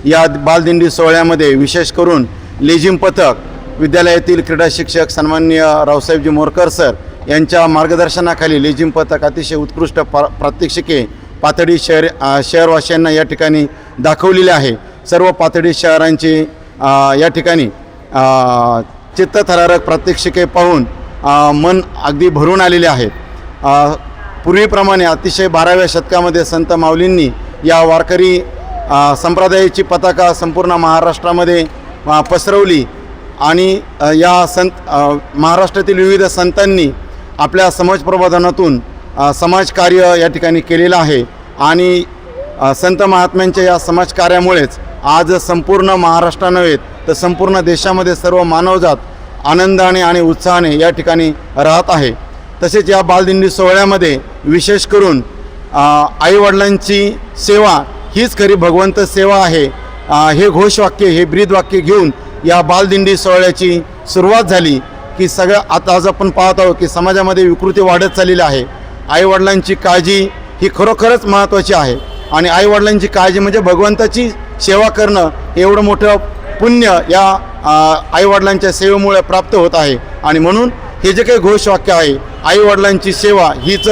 या बालदिंडी सोहळ्यामध्ये विशेष करून लेझिम पथक, विद्यालयातील क्रीडा शिक्षक सन्माननीय रावसाहेबजी मोरकर सर यांच्या मार्गदर्शनाखाली लेझिम पथक अतिशय उत्कृष्ट प्रात्यक्षिके पाथर्डी शहरवासियांना या ठिकाणी दाखवलेले आहे। सर्व पाथर्डी शहरांची या ठिकाणी चित्तथरारक प्रात्यक्षिके पाहून मन अगदी भरून आलेले आहेत। पूर्वीप्रमाणे अतिशय 12व्या शतकामध्ये संत माऊलींनी या वारकरी संप्रदायाची पताका संपूर्ण महाराष्ट्रामध्ये पसरवली आणि या महाराष्ट्रातील विविध संतांनी आपल्या समाजप्रबोधनातून समाजकार्य या ठिकाणी केलेलं आहे आणि संत महात्म्यांच्या या समाजकार्यामुळेच आज संपूर्ण महाराष्ट्र नव्हे तर संपूर्ण देशामध्ये सर्व मानवजात आनंदाने आणि उत्साहाने या ठिकाणी राहत आहे। तसेच या बालदिंडी सोहळ्यामध्ये विशेष करून आईवडिलांची सेवा हीच खरी भगवंत सेवा आहे हे घोषवाक्य, हे ब्रीदवाक्य घेऊन या बालदिंडी सोहळ्याची सुरुवात झाली की आज आपण पाहत आहोत की समाजामध्ये विकृती वाढत चाललेली आहे। आईवडिलांची काळजी ही खरोखरच महत्त्वाची आहे आणि आईवडिलांची काळजी म्हणजे भगवंताची सेवा करणं एवढं मोठं पुण्य या आईवडिलांच्या सेवेमुळे प्राप्त होत आहे आणि म्हणून हे जे काही घोषवाक्य आहे आईवडिलांची सेवा हीच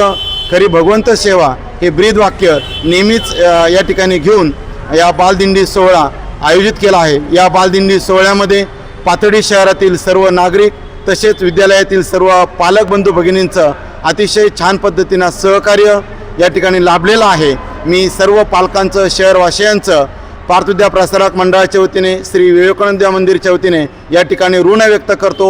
खरी भगवंत सेवा हे ब्रीदवाक्य नेहमीच या ठिकाणी घेऊन या बालदिंडी सोहळा आयोजित केला आहे। या बालदिंडी सोहळ्यामध्ये पाथर्डी शहरातील सर्व नागरिक तसेच विद्यालयातील सर्व पालक बंधू भगिनींचं अतिशय छान पद्धतीनं सहकार्य या ठिकाणी लाभलेलं आहे। मी सर्व पालकांचं, शहरवासियांचं पार्थविद्या प्रसारक मंडळाच्या वतीने, श्री विवेकानंद मंदिरच्या वतीने या ठिकाणी ऋण व्यक्त करतो।